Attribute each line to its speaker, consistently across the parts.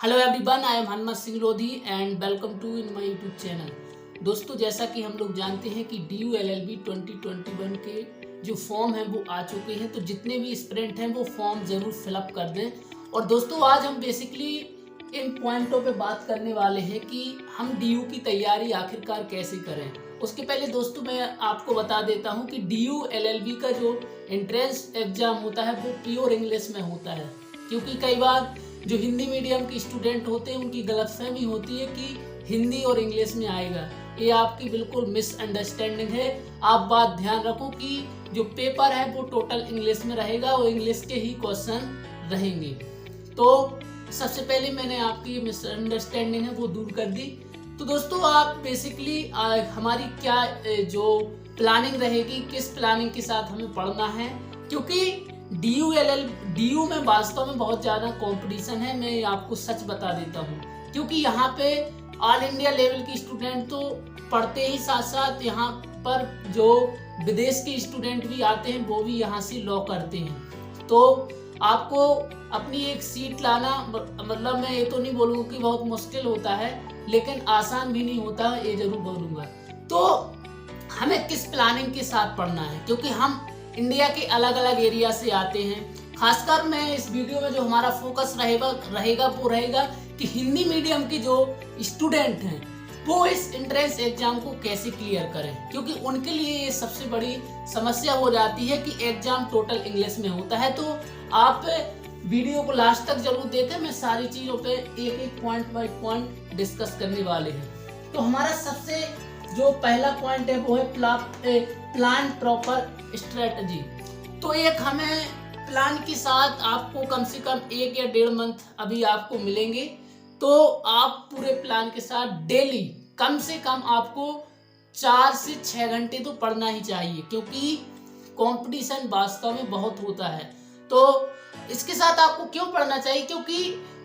Speaker 1: Hello everyone, I am Hanumat Singh Lodhi and welcome to in my YouTube channel. दोस्तों, जैसा कि हम लोग जानते हैं कि DU LLB 2021 के जो फॉर्म हैं वो आ चुके हैं, तो जितने भी एस्पिरेंट हैं वो फॉर्म ज़रूर फिलअप कर दें। और दोस्तों, आज हम बेसिकली इन पॉइंटों पे बात करने वाले हैं कि हम DU की तैयारी आखिरकार कैसे करें। उसके पहले दोस्तों मैं आपको बता देता हूँ कि DU LLB का जो एंट्रेंस एग्ज़ाम होता है वो प्योर इंग्लिश में होता है, क्योंकि कई बार जो हिंदी मीडियम के स्टूडेंट होते हैं उनकी गलतफहमी होती है कि हिंदी और इंग्लिश में आएगा। ये आपकी बिल्कुल मिसअंडरस्टैंडिंग है। आप बात ध्यान रखो कि जो पेपर है वो टोटल इंग्लिश में रहेगा और इंग्लिश के ही क्वेश्चन रहेंगे। तो सबसे पहले मैंने आपकी ये मिसअंडरस्टैंडिंग है वो दूर कर दी। तो दोस्तों, आप बेसिकली हमारी क्या जो प्लानिंग रहेगी, किस प्लानिंग के साथ हमें पढ़ना है, क्योंकि DU में वास्तव में बहुत ज़्यादा कंपटीशन है। मैं आपको सच बता देता हूँ, क्योंकि यहाँ पे ऑल इंडिया लेवल की स्टूडेंट तो पढ़ते ही, साथ साथ यहाँ पर जो विदेश के स्टूडेंट भी आते हैं वो भी यहाँ से लॉ करते हैं। तो आपको अपनी एक सीट लाना, मतलब मैं ये तो नहीं बोलूँगा कि बहुत मुश्किल होता है, लेकिन आसान भी नहीं होता, ये जरूर बोलूँगा। तो हमें किस प्लानिंग के साथ पढ़ना है, क्योंकि हम इंडिया के अलग अलग एरिया से आते हैं। खासकर मैं इस वीडियो में जो हमारा फोकस रहेगा वो रहेगा कि हिंदी मीडियम के जो स्टूडेंट हैं वो इस एंट्रेंस एग्जाम को कैसे क्लियर करें, क्योंकि उनके लिए ये सबसे बड़ी समस्या हो जाती है कि एग्जाम टोटल इंग्लिश में होता है। तो आप वीडियो को लास्ट तक जरूर देखें, मैं सारी चीज़ों पे एक एक पॉइंट बाय पॉइंट डिस्कस करने वाले हैं। तो हमारा सबसे जो पहला पॉइंट है वो है प्लान प्रॉपर स्ट्रेटजी। तो एक हमें प्लान के साथ आपको कम से कम 1 या 1.5 मंथ अभी आपको मिलेंगे। तो आप पूरे प्लान के साथ डेली कम से कम आपको 4 से 6 घंटे तो पढ़ना ही चाहिए, क्योंकि कंपटीशन वास्तव में बहुत होता है। तो इसके साथ आपको क्यों पढ़ना चाहिए, क्योंकि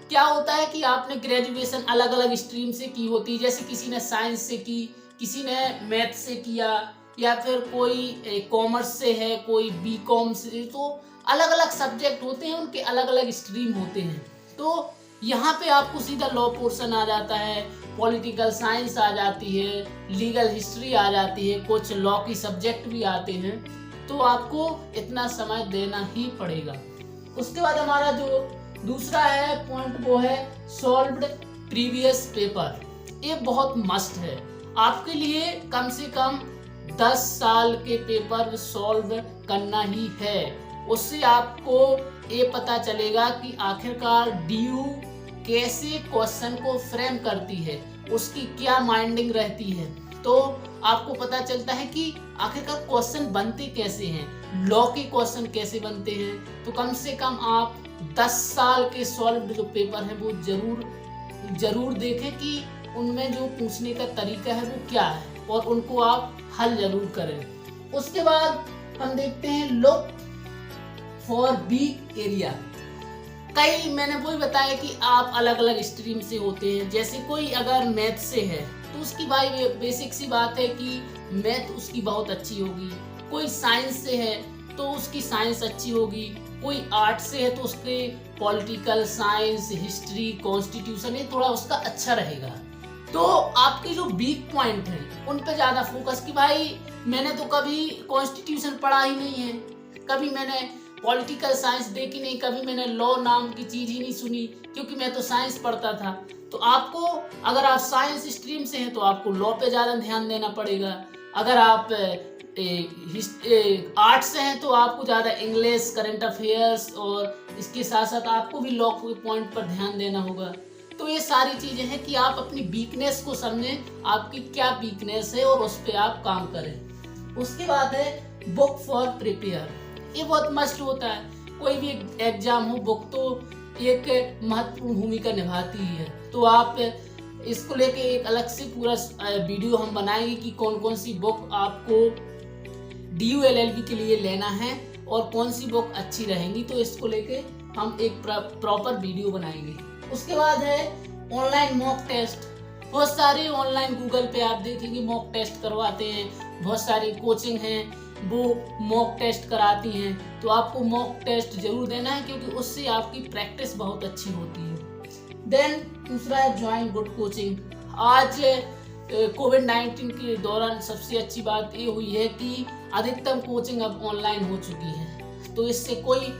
Speaker 1: क्या होता है कि आपने ग्रेजुएशन अलग अलग स्ट्रीम से की होती है, जैसे किसी ने साइंस से की, किसी ने मैथ से किया, या फिर कोई कॉमर्स से है, कोई BCom से। तो अलग अलग सब्जेक्ट होते हैं, उनके अलग अलग स्ट्रीम होते हैं। तो यहाँ पे आपको सीधा लॉ पोर्शन आ जाता है, पॉलिटिकल साइंस आ जाती है, लीगल हिस्ट्री आ जाती है, कुछ लॉ की सब्जेक्ट भी आते हैं। तो आपको इतना समय देना ही पड़ेगा। उसके बाद हमारा जो दूसरा है पॉइंट वो है सॉल्व्ड प्रीवियस पेपर। ये बहुत मस्ट है आपके लिए, कम से कम 10 साल के पेपर सॉल्व करना ही है। उससे आपको ये पता चलेगा कि आखिरकार DU कैसे क्वेश्चन को फ्रेम करती है, उसकी क्या माइंडिंग रहती है। तो आपको पता चलता है कि आखिरकार क्वेश्चन बनते कैसे हैं, लॉ के क्वेश्चन कैसे बनते हैं। तो कम से कम आप 10 साल के सॉल्व्ड जो पेपर हैं वो जरूर देखें कि उनमें जो पूछने का तरीका है वो क्या है, और उनको आप हल जरूर करें। उसके बाद हम देखते हैं लुक फॉर वीक एरिया। कई मैंने वही बताया कि आप अलग अलग स्ट्रीम से होते हैं। जैसे कोई अगर मैथ से है तो उसकी भाई बेसिक सी बात है कि मैथ उसकी बहुत अच्छी होगी। कोई साइंस से है तो उसकी साइंस अच्छी होगी। कोई आर्ट से है तो उसके पॉलिटिकल साइंस, हिस्ट्री, कॉन्स्टिट्यूशन, ये थोड़ा उसका अच्छा रहेगा। तो आपके जो वीक पॉइंट हैं उन पे ज़्यादा फोकस कि भाई मैंने तो कभी कॉन्स्टिट्यूशन पढ़ा ही नहीं है, कभी मैंने पॉलिटिकल साइंस देखी नहीं, कभी मैंने लॉ नाम की चीज़ ही नहीं सुनी, क्योंकि मैं तो साइंस पढ़ता था। तो आपको, अगर आप साइंस स्ट्रीम से हैं तो आपको लॉ पे ज़्यादा ध्यान देना पड़ेगा। अगर आप आर्ट से हैं तो आपको ज़्यादा इंग्लिश, करंट अफेयर्स, और इसके साथ साथ आपको भी लॉ के पॉइंट पर ध्यान देना होगा। तो ये सारी चीज़ें हैं कि आप अपनी वीकनेस को समझें, आपकी क्या वीकनेस है और उस पर आप काम करें। उसके बाद है बुक फॉर प्रिपेयर। ये बहुत मस्ट होता है, कोई भी एग्जाम हो, बुक तो एक महत्वपूर्ण भूमिका निभाती ही है। तो आप इसको लेके एक अलग से पूरा वीडियो हम बनाएंगे कि कौन कौन सी बुक आपको DU LLB के लिए लेना है और कौन सी बुक अच्छी रहेंगी। तो इसको लेके हम एक प्रॉपर वीडियो बनाएंगे। उसके बाद है ऑनलाइन मॉक टेस्ट। बहुत सारे ऑनलाइन गूगल पे आप देखेंगे मॉक टेस्ट करवाते हैं, बहुत सारी कोचिंग हैं वो मॉक टेस्ट कराती हैं। तो आपको मॉक टेस्ट जरूर देना है, क्योंकि उससे आपकी प्रैक्टिस बहुत अच्छी होती है। देन दूसरा है ज्वाइन गुड कोचिंग। आज कोविड-19 के दौरान सबसे अच्छी बात ये हुई है कि अधिकतम कोचिंग अब ऑनलाइन हो चुकी है, तो इससे कोई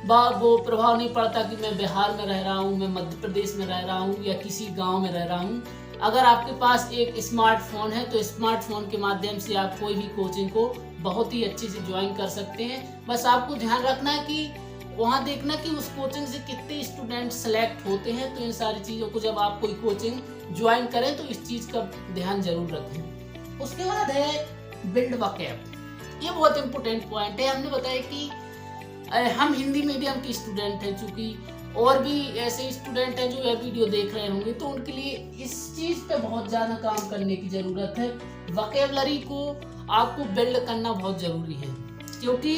Speaker 1: वो प्रभाव नहीं पड़ता कि मैं बिहार में रह रहा हूँ, मैं मध्य प्रदेश में रह रहा हूँ या किसी गांव में रह रहा हूँ। अगर आपके पास एक स्मार्टफोन है तो स्मार्टफोन के माध्यम से आप कोई भी कोचिंग को बहुत ही अच्छे से ज्वाइन कर सकते हैं। बस आपको ध्यान रखना है कि वहाँ देखना कि उस कोचिंग से कितने स्टूडेंट सेलेक्ट होते हैं। तो इन सारी चीज़ों को जब आप कोई कोचिंग ज्वाइन करें तो इस चीज़ का ध्यान जरूर रखें। उसके बाद है बिल्ड वोकैब। ये बहुत इंपॉर्टेंट पॉइंट है। हमने बताया कि हम हिंदी मीडियम के स्टूडेंट हैं, चूँकि और भी ऐसे स्टूडेंट हैं जो यह वीडियो देख रहे होंगे, तो उनके लिए इस चीज़ पे बहुत ज़्यादा काम करने की ज़रूरत है। वोकैबुलरी को आपको बिल्ड करना बहुत ज़रूरी है, क्योंकि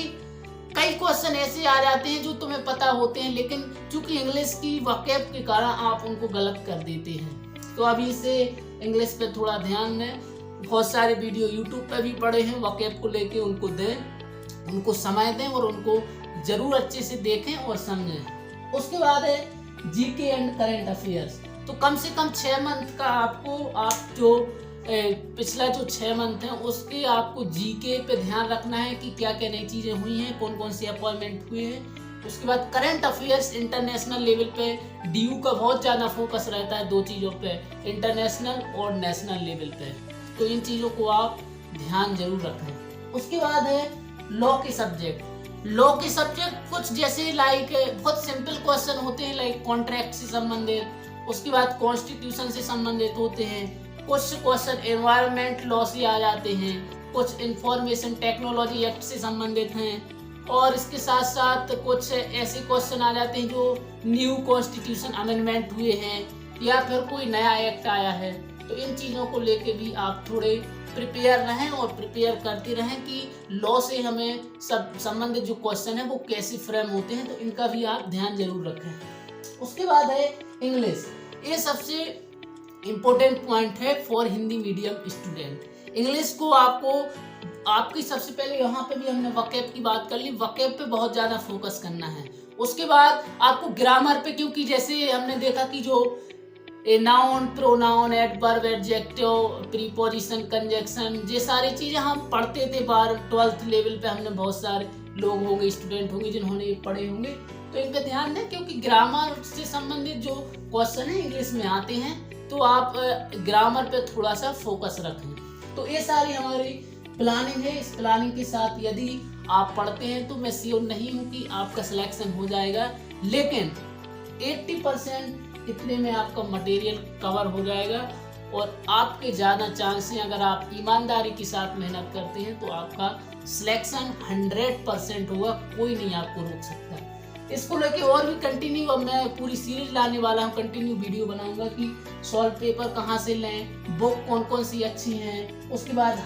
Speaker 1: कई क्वेश्चन ऐसे आ जाते हैं जो तुम्हें पता होते हैं, लेकिन चूंकि इंग्लिश की वोकैब के कारण आप उनको गलत कर देते हैं। तो अभी से इंग्लिश पे थोड़ा ध्यान दें। बहुत सारे वीडियो यूट्यूब पे भी पड़े हैं वोकैब को लेके, उनको दें, उनको समय दें और उनको ज़रूर अच्छे से देखें और समझें। उसके बाद है जीके एंड करंट अफेयर्स। तो कम से कम 6 मंथ का आपको, आप जो पिछला जो 6 मंथ है उसके आपको जीके पे ध्यान रखना है कि क्या क्या नई चीज़ें हुई हैं, कौन कौन से अपॉइंटमेंट हुए हैं। उसके बाद करंट अफेयर्स इंटरनेशनल लेवल पे डीयू का बहुत ज़्यादा फोकस रहता है 2 चीज़ों पे, इंटरनेशनल और नेशनल लेवल पे। तो इन चीज़ों को आप ध्यान जरूर रखें। उसके बाद है लॉ के सब्जेक्ट। लॉ के सब्जेक्ट कुछ जैसे लाइक बहुत सिंपल क्वेश्चन होते हैं, लाइक कॉन्ट्रैक्ट से संबंधित, उसके बाद कॉन्स्टिट्यूशन से संबंधित होते हैं, कुछ क्वेश्चन एनवायरनमेंट लॉ से आ जाते हैं, कुछ इंफॉर्मेशन टेक्नोलॉजी एक्ट से संबंधित हैं, और इसके साथ साथ कुछ ऐसे क्वेश्चन आ जाते हैं जो न्यू कॉन्स्टिट्यूशन अमेंडमेंट हुए हैं या फिर कोई नया एक्ट आया है। तो इन चीज़ों को लेके भी आप थोड़े प्रिपेयर रहें और प्रिपेयर करते रहें कि लॉ से हमें सब संबंधित जो क्वेश्चन है वो कैसे फ्रेम होते हैं, तो इनका भी आप ध्यान जरूर रखें। उसके बाद है इंग्लिश। ये सबसे इम्पोर्टेंट पॉइंट है for Hindi medium student. English को आपकी सबसे पहले यहाँ पे भी हमने वोकैब की बात कर ली, वोकैब पे बहुत ज़्यादा फोकस करना है। उसके बाद आपको ग्रामर पे, क्योंकि जैसे हमने देखा कि जो noun, pronoun, adverb, adjective, preposition, conjunction, ये सारी चीज़ें हम पढ़ते थे 12th लेवल पे। हमने बहुत सारे लोग होंगे, स्टूडेंट होंगे जिन्होंने ये पढ़े होंगे, तो इन पे ध्यान दें, क्योंकि ग्रामर से संबंधित जो क्वेश्चन है इंग्लिश में आते हैं, तो आप ग्रामर पे थोड़ा सा फोकस रखें। तो ये सारी हमारी प्लानिंग है। इस प्लानिंग के साथ यदि आप पढ़ते हैं तो मैं श्योर नहीं हूँ कि आपका सिलेक्शन हो जाएगा, लेकिन 80% इतने में आपका मटेरियल कवर हो जाएगा और आपके ज़्यादा चांस हैं। अगर आप ईमानदारी के साथ मेहनत करते हैं तो आपका सिलेक्शन 100% होगा, कोई नहीं आपको रोक सकता। इसको लेके और भी कंटिन्यू अब मैं पूरी सीरीज लाने वाला हूँ, कंटिन्यू वीडियो बनाऊंगा कि सॉल्व पेपर कहाँ से लें, बुक कौन कौन सी अच्छी हैं, उसके बाद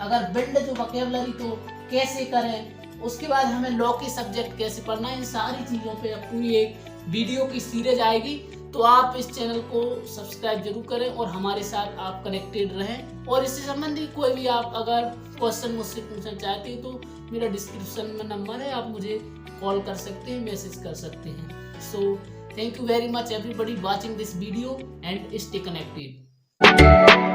Speaker 1: अगर बिल्ड जो वोकैबुलरी तो कैसे करें, उसके बाद हमें लॉ के सब्जेक्ट कैसे पढ़ना है, इन सारी चीज़ों पे अब पूरी एक वीडियो की सीरीज आएगी। तो आप इस चैनल को सब्सक्राइब जरूर करें और हमारे साथ आप कनेक्टेड रहें। और इससे संबंधित कोई भी आप अगर क्वेश्चन मुझसे पूछना चाहते हैं तो मेरा डिस्क्रिप्शन में नंबर है, आप मुझे कॉल कर सकते हैं, मैसेज कर सकते हैं। So thank you very much everybody watching this video and stay connected.